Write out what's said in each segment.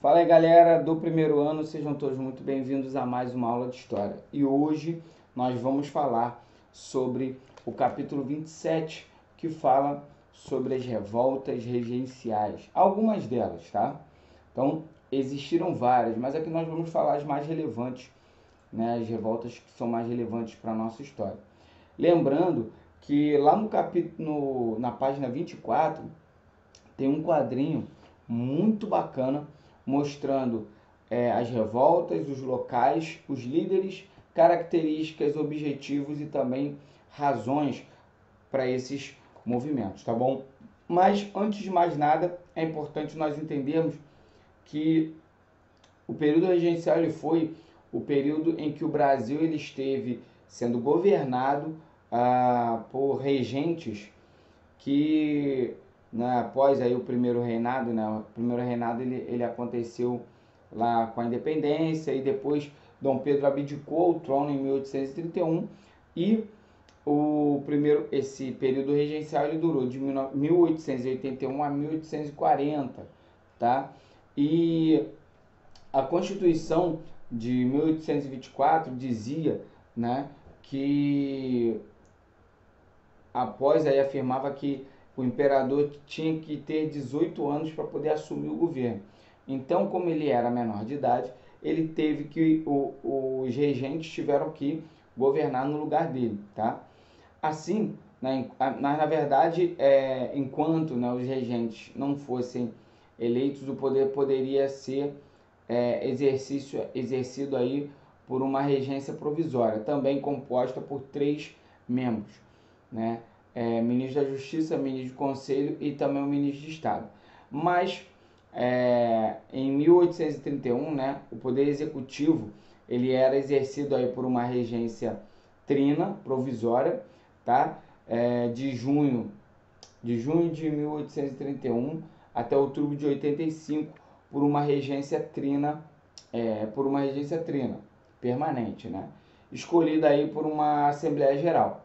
Fala aí, galera do primeiro ano, sejam todos muito bem-vindos a mais uma aula de História. E hoje nós vamos falar sobre o capítulo 27, que fala sobre as revoltas regenciais. Algumas delas, tá? Então, existiram várias, mas aqui nós vamos falar as mais relevantes, né? As revoltas que são mais relevantes para a nossa história. Lembrando que lá no capítulo, na página 24, tem um quadrinho muito bacana mostrando as revoltas, os locais, os líderes, características, objetivos e também razões para esses movimentos, tá bom? Mas antes de mais nada, é importante nós entendermos que o período regencial ele foi o período em que o Brasil ele esteve sendo governado por regentes que, né, após aí o primeiro reinado, né, o primeiro reinado ele aconteceu lá com a independência e depois Dom Pedro abdicou o trono em 1831 e esse período regencial ele durou de 1881 a 1840, tá? E a Constituição de 1824 dizia, né, que após aí afirmava que o imperador tinha que ter 18 anos para poder assumir o governo. Então, como ele era menor de idade, ele teve que os regentes tiveram que governar no lugar dele, tá? Assim, né, na verdade, enquanto, né, os regentes não fossem eleitos, o poder poderia ser exercido aí por uma regência provisória, também composta por 3 membros, né? Ministro da Justiça, ministro do Conselho e também o ministro de Estado. Mas em 1831, né, o poder executivo ele era exercido aí por uma regência trina provisória, tá? De junho de 1831 até outubro de 85 por uma regência trina permanente, né? Escolhida aí por uma Assembleia Geral.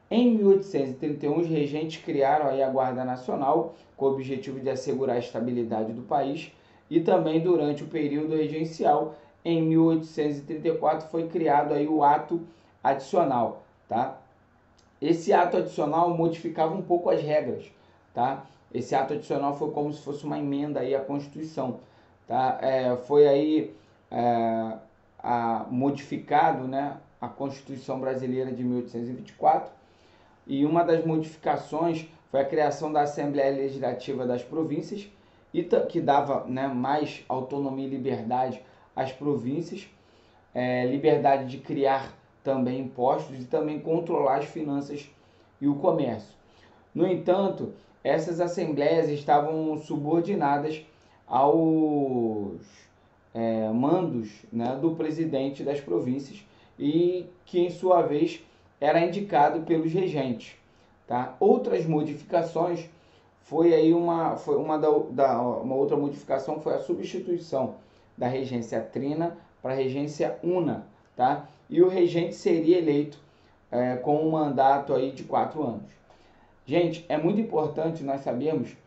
Em 1831, os regentes criaram aí a Guarda Nacional com o objetivo de assegurar a estabilidade do país e também durante o período regencial, em 1834, foi criado aí o Ato Adicional, tá? Esse ato adicional modificava um pouco as regras, tá? Esse ato adicional foi como se fosse uma emenda aí à Constituição, tá? Foi aí modificado, né, a Constituição Brasileira de 1824 e uma das modificações foi a criação da Assembleia Legislativa das Províncias, que dava, né, mais autonomia e liberdade às províncias, liberdade de criar também impostos e também controlar as finanças e o comércio. No entanto, essas assembleias estavam subordinadas aos mandos, né, do presidente das províncias e que, em sua vez, era indicado pelos regentes, tá? Outras modificações uma outra modificação foi a substituição da regência trina para a regência una, tá? E o regente seria eleito com um mandato aí de 4 anos. Gente, é muito importante nós sabermos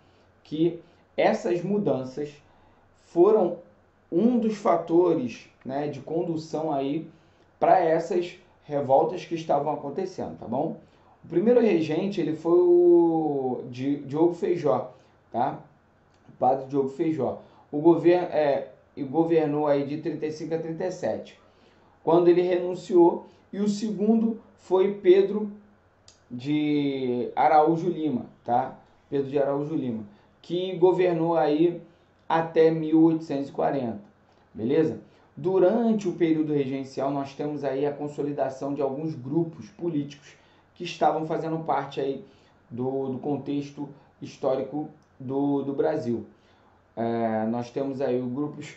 que essas mudanças foram um dos fatores, né, de condução aí para essas revoltas que estavam acontecendo, tá bom? O primeiro regente ele foi o Diogo Feijó, tá? O padre Diogo Feijó. Governou aí de 35 a 37, quando ele renunciou, e o segundo foi Pedro de Araújo Lima, tá? Pedro de Araújo Lima, que governou aí até 1840, beleza? Durante o período regencial, nós temos aí a consolidação de alguns grupos políticos que estavam fazendo parte aí do contexto histórico do Brasil. Nós temos aí grupos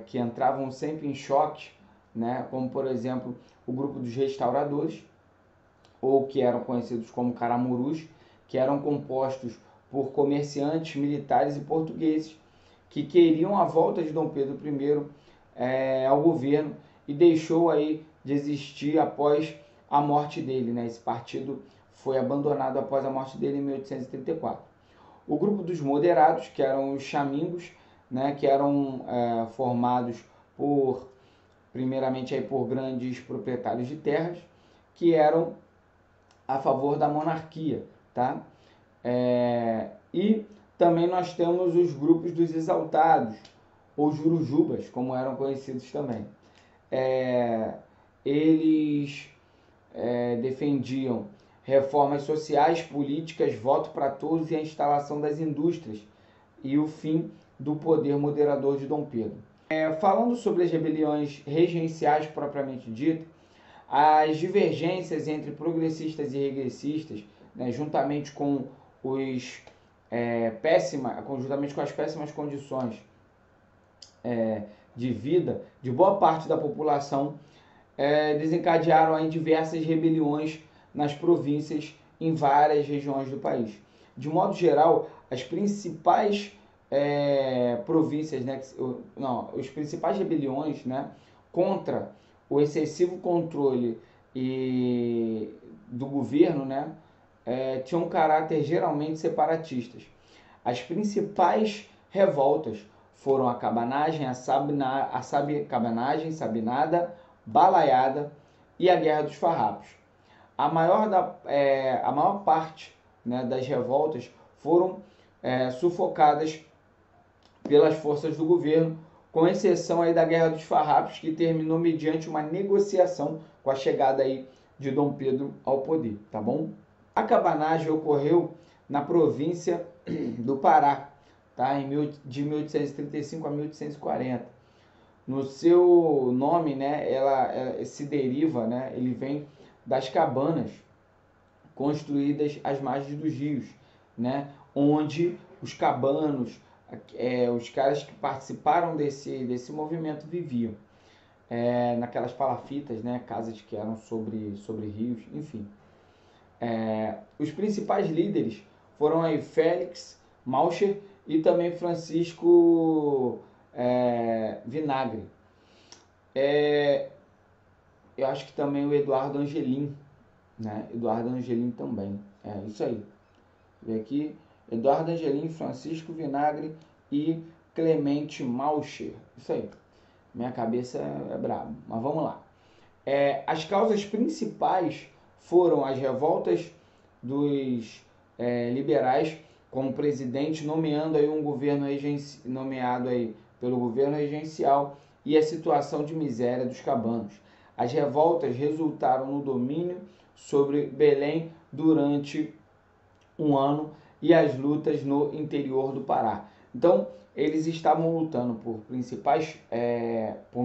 que entravam sempre em choque, né? Como, por exemplo, o grupo dos restauradores, ou que eram conhecidos como caramurus, que eram compostos por comerciantes, militares e portugueses, que queriam a volta de Dom Pedro I ao governo e deixou aí de existir após a morte dele, né? Esse partido foi abandonado após a morte dele em 1834. O grupo dos moderados, que eram os chamingos, né, que eram formados primeiramente por grandes proprietários de terras, que eram a favor da monarquia, tá? E também nós temos os grupos dos exaltados, ou jurujubas, como eram conhecidos também. Eles defendiam reformas sociais, políticas, voto para todos e a instalação das indústrias e o fim do poder moderador de Dom Pedro. Falando sobre as rebeliões regenciais propriamente dito, as divergências entre progressistas e regressistas, né, juntamente com as péssimas condições de vida de boa parte da população, desencadearam aí diversas rebeliões nas províncias em várias regiões do país. De modo geral, as principais províncias, né, os principais rebeliões, né, contra o excessivo controle do governo, né, tinham um caráter geralmente separatistas. As principais revoltas foram a Cabanagem, Cabanagem, Sabinada, Balaiada e a Guerra dos Farrapos. A maior parte, né, das revoltas foram sufocadas pelas forças do governo, com exceção aí da Guerra dos Farrapos, que terminou mediante uma negociação com a chegada aí de Dom Pedro ao poder, tá bom? A cabanagem ocorreu na província do Pará, tá? De 1835 a 1840. No seu nome, né, ela se deriva, né, ele vem das cabanas construídas às margens dos rios, né, onde os cabanos, os caras que participaram desse movimento viviam. Naquelas palafitas, né, casas que eram sobre rios, enfim. Os principais líderes foram aí Félix Malcher e também Francisco Vinagre. Eu acho que também o Eduardo Angelim, né? Eduardo Angelim também. Isso aí. Vê aqui. Eduardo Angelim, Francisco Vinagre e Clemente Malcher. Isso aí. Minha cabeça é braba. Mas vamos lá. As causas principais foram as revoltas dos liberais como presidente, nomeando aí um governo nomeado aí pelo governo regencial, e a situação de miséria dos cabanos. As revoltas resultaram no domínio sobre Belém durante um ano e as lutas no interior do Pará. Então, eles estavam lutando por por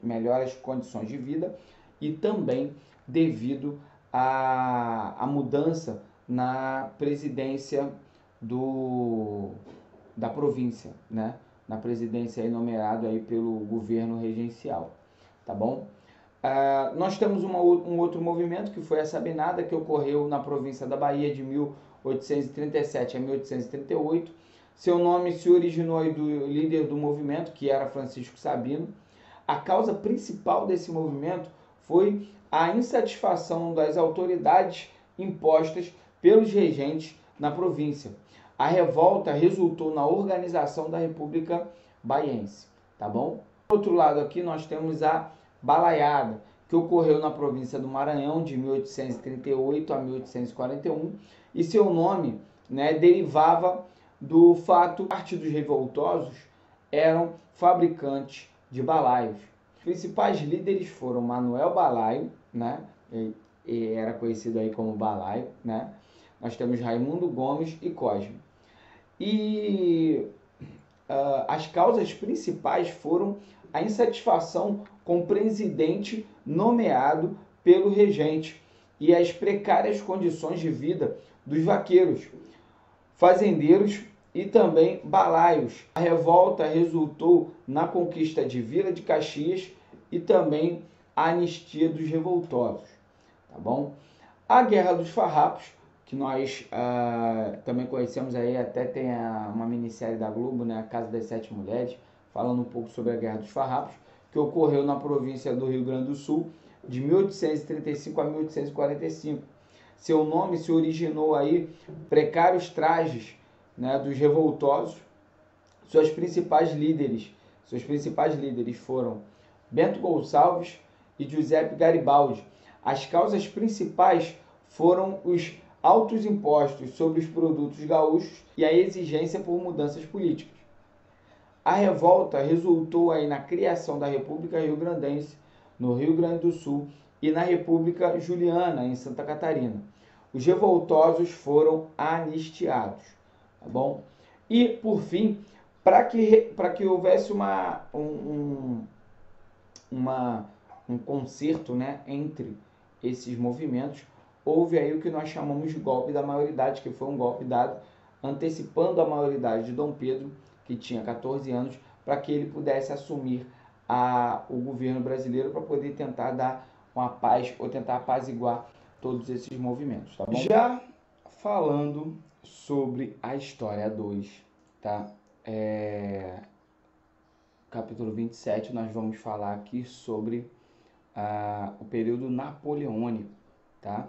melhores condições de vida e também devido à mudança na presidência da província, né? Na presidência aí nomeado aí pelo governo regencial, tá bom? Nós temos um outro movimento que foi a Sabinada, que ocorreu na província da Bahia de 1837 a 1838. Seu nome se originou aí do líder do movimento, que era Francisco Sabino. A causa principal desse movimento foi a insatisfação das autoridades impostas pelos regentes na província. A revolta resultou na organização da República Baiense, tá bom? Do outro lado aqui nós temos a Balaiada, que ocorreu na província do Maranhão de 1838 a 1841, e seu nome, né, derivava do fato que parte dos revoltosos eram fabricantes de balaios. Os principais líderes foram Manuel Balaio, né, e era conhecido aí como Balaio, né? Nós temos Raimundo Gomes e Cosme. E as causas principais foram a insatisfação com o presidente nomeado pelo regente e as precárias condições de vida dos vaqueiros, fazendeiros e também balaios. A revolta resultou na conquista de Vila de Caxias e também a anistia dos revoltosos, tá bom? A Guerra dos Farrapos, que nós também conhecemos aí, até tem uma minissérie da Globo, né, A Casa das Sete Mulheres, falando um pouco sobre a Guerra dos Farrapos, que ocorreu na província do Rio Grande do Sul, de 1835 a 1845. Seu nome se originou aí precários trajes, né, dos revoltosos, Seus principais líderes foram Bento Gonçalves e Giuseppe Garibaldi. As causas principais foram os altos impostos sobre os produtos gaúchos e a exigência por mudanças políticas. A revolta resultou aí na criação da República Rio-Grandense, no Rio Grande do Sul, e na República Juliana, em Santa Catarina. Os revoltosos foram anistiados, tá bom? E, por fim, para que houvesse um conserto, né, entre esses movimentos, houve aí o que nós chamamos de golpe da maioridade, que foi um golpe dado antecipando a maioridade de Dom Pedro, que tinha 14 anos, para que ele pudesse assumir o governo brasileiro para poder tentar dar uma paz ou tentar apaziguar todos esses movimentos, tá bom? Já falando sobre a história 2, tá? Capítulo 27, nós vamos falar aqui sobre o período napoleônico, tá?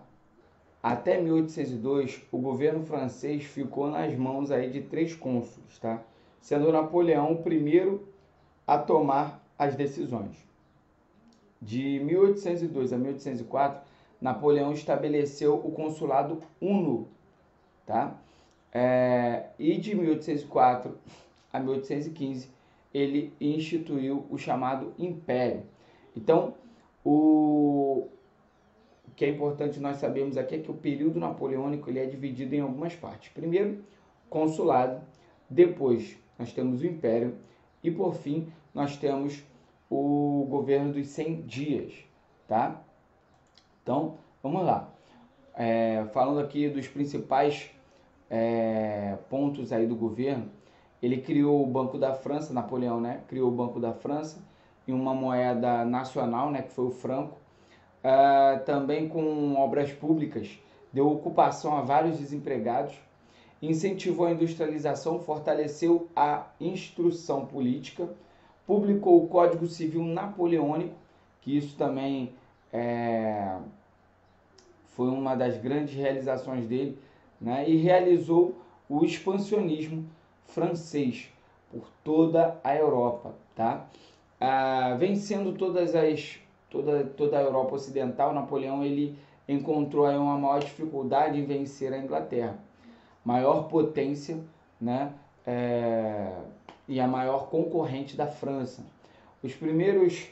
Até 1802, o governo francês ficou nas mãos aí de 3 cônsules, tá? Sendo Napoleão o primeiro a tomar as decisões. De 1802 a 1804, Napoleão estabeleceu o consulado Uno, tá? E de 1804 a 1815, ele instituiu o chamado Império. Então, o que é importante nós sabermos aqui é que o período napoleônico ele é dividido em algumas partes. Primeiro, consulado, depois nós temos o Império e, por fim, nós temos o governo dos 100 dias, tá? Então, vamos lá. Falando aqui dos principais pontos aí do governo, ele criou o Banco da França, Napoleão, né? Criou o Banco da França em uma moeda nacional, né? Que foi o franco. Também com obras públicas, deu ocupação a vários desempregados, incentivou a industrialização, fortaleceu a instrução política, publicou o Código Civil Napoleônico, que isso também foi uma das grandes realizações dele, né? E realizou o expansionismo francês por toda a Europa, tá? Vencendo toda a Europa Ocidental, Napoleão ele encontrou aí uma maior dificuldade em vencer a Inglaterra, maior potência, né? E a maior concorrente da França. Os primeiros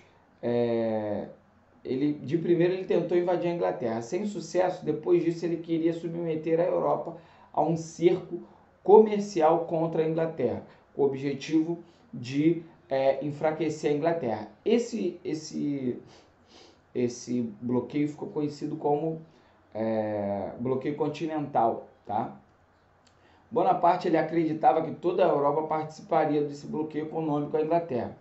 de primeiro ele tentou invadir a Inglaterra, sem sucesso. Depois disso ele queria submeter a Europa a um cerco comercial contra a Inglaterra, com o objetivo de enfraquecer a Inglaterra. Esse bloqueio ficou conhecido como bloqueio continental, tá? Bonaparte ele acreditava que toda a Europa participaria desse bloqueio econômico à Inglaterra.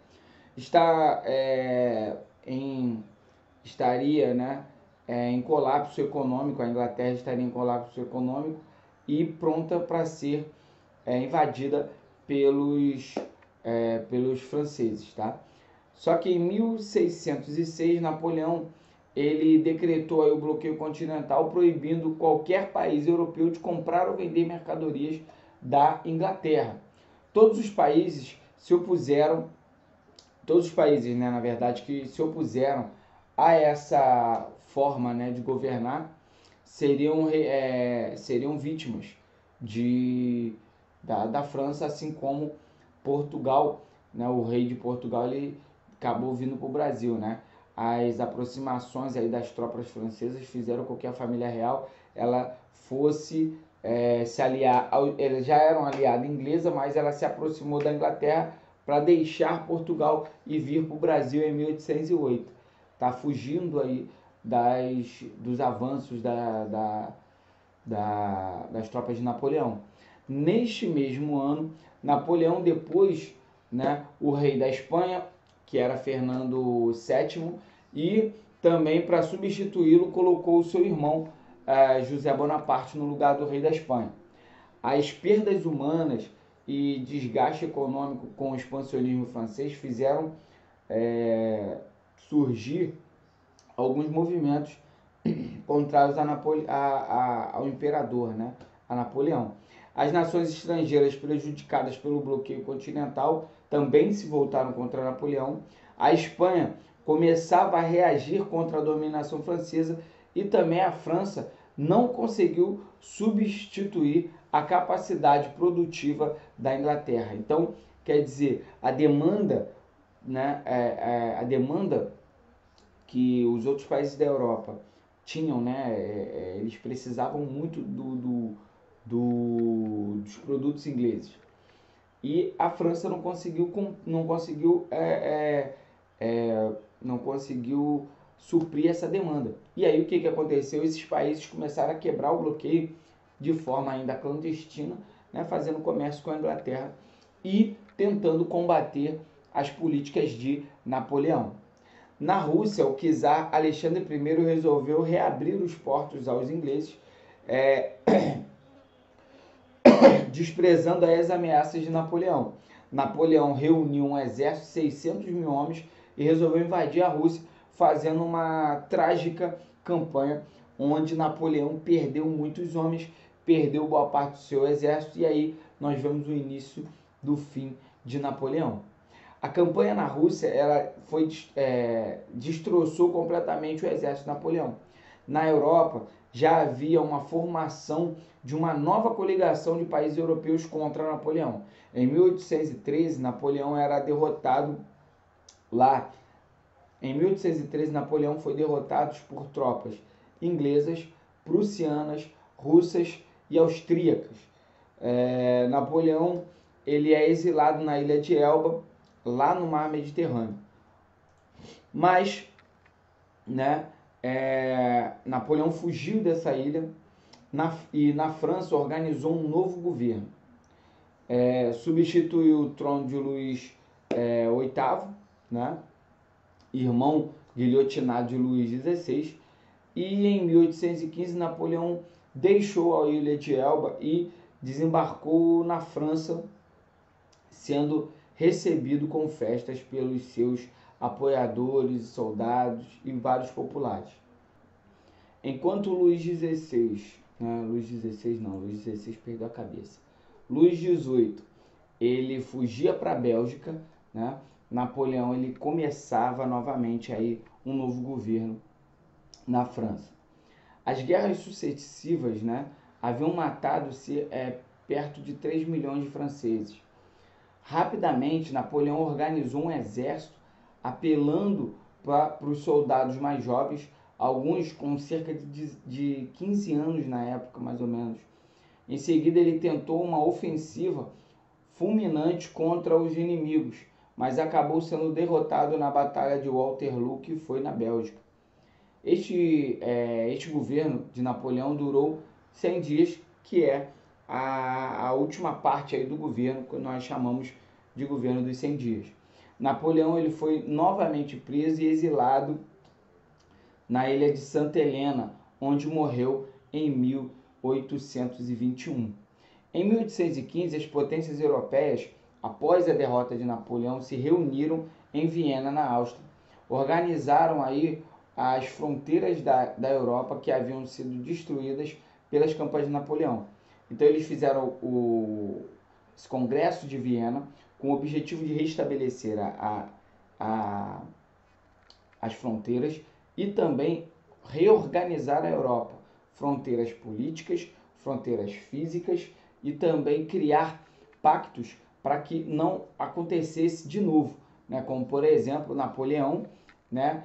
Estaria, né, em colapso econômico, a Inglaterra estaria em colapso econômico e pronta para ser invadida pelos franceses, tá? Só que em 1606, Napoleão ele decretou aí o bloqueio continental, proibindo qualquer país europeu de comprar ou vender mercadorias da Inglaterra. Todos os países, né, na verdade, que se opuseram a essa forma, né, de governar, seriam vítimas da França, assim como Portugal, né, o rei de Portugal ele acabou vindo para o Brasil, né? As aproximações aí das tropas francesas fizeram com que a família real ela fosse se aliar, eles já eram aliada inglesa, mas ela se aproximou da Inglaterra para deixar Portugal e vir para o Brasil em 1808. Tá fugindo aí dos avanços das tropas de Napoleão. Neste mesmo ano, Napoleão depois, né, o rei da Espanha, que era Fernando VII, e também para substituí-lo colocou o seu irmão José Bonaparte no lugar do rei da Espanha. As perdas humanas e desgaste econômico com o expansionismo francês fizeram surgir alguns movimentos contrários ao imperador, né, a Napoleão. As nações estrangeiras prejudicadas pelo bloqueio continental também se voltaram contra Napoleão. A Espanha começava a reagir contra a dominação francesa e também a França não conseguiu substituir a capacidade produtiva da Inglaterra. Então, quer dizer, a demanda, né, a demanda que os outros países da Europa tinham, né, eles precisavam muito dos produtos ingleses. E a França não conseguiu suprir essa demanda. E aí o que aconteceu? Esses países começaram a quebrar o bloqueio de forma ainda clandestina, né, fazendo comércio com a Inglaterra e tentando combater as políticas de Napoleão. Na Rússia, o czar Alexandre I resolveu reabrir os portos aos ingleses, desprezando as ameaças de Napoleão. Napoleão reuniu um exército de 600 mil homens e resolveu invadir a Rússia, fazendo uma trágica campanha onde Napoleão perdeu muitos homens, perdeu boa parte do seu exército, e aí nós vemos o início do fim de Napoleão. A campanha na Rússia destroçou completamente o exército de Napoleão. Na Europa já havia uma formação de uma nova coligação de países europeus contra Napoleão. Em 1813, Napoleão era derrotado lá. Em 1813, Napoleão foi derrotado por tropas inglesas, prussianas, russas e austríacas. Napoleão ele é exilado na ilha de Elba, lá no mar Mediterrâneo. Mas, né, Napoleão fugiu dessa ilha e na França organizou um novo governo. Substituiu o trono de Luís VIII, né, irmão guilhotinado de Luís XVI, e em 1815 Napoleão deixou a ilha de Elba e desembarcou na França, sendo recebido com festas pelos seus apoiadores, soldados e vários populares. Enquanto Luís XVI perdeu a cabeça. Luís XVIII, ele fugia para a Bélgica, né? Napoleão ele começava novamente aí um novo governo na França. As guerras sucessivas, né, haviam matado perto de 3 milhões de franceses. Rapidamente, Napoleão organizou um exército apelando para os soldados mais jovens, alguns com cerca de 15 anos na época, mais ou menos. Em seguida, ele tentou uma ofensiva fulminante contra os inimigos, mas acabou sendo derrotado na Batalha de Waterloo, que foi na Bélgica. Este governo de Napoleão durou 100 dias, que é a última parte aí do governo, que nós chamamos de governo dos 100 dias. Napoleão ele foi novamente preso e exilado na ilha de Santa Helena, onde morreu em 1821. Em 1815, as potências europeias, após a derrota de Napoleão, se reuniram em Viena, na Áustria. Organizaram aí as fronteiras da Europa que haviam sido destruídas pelas campanhas de Napoleão. Então eles fizeram esse Congresso de Viena com o objetivo de restabelecer as fronteiras e também reorganizar a Europa. Fronteiras políticas, fronteiras físicas e também criar pactos para que não acontecesse de novo, né? Como, por exemplo, Napoleão, né?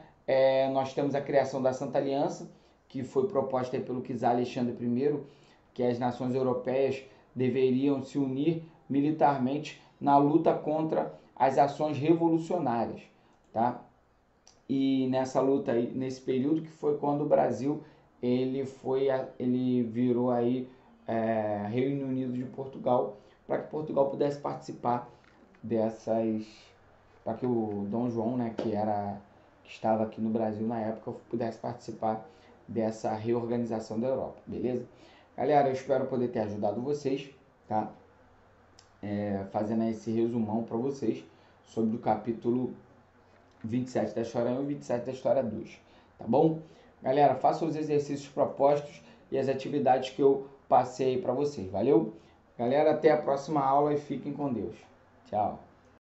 Nós temos a criação da Santa Aliança, que foi proposta pelo czar Alexandre I, que as nações europeias deveriam se unir militarmente na luta contra as ações revolucionárias, tá? E nessa luta aí, nesse período que foi quando o Brasil ele virou aí Reino Unido de Portugal, para que Portugal pudesse participar para que o Dom João, né, que estava aqui no Brasil na época, pudesse participar dessa reorganização da Europa, beleza? Galera, eu espero poder ter ajudado vocês, tá? Fazendo esse resumão para vocês sobre o capítulo 27 da História 1 e 27 da História 2, tá bom? Galera, façam os exercícios propostos e as atividades que eu passei para vocês, valeu? Galera, até a próxima aula e fiquem com Deus. Tchau.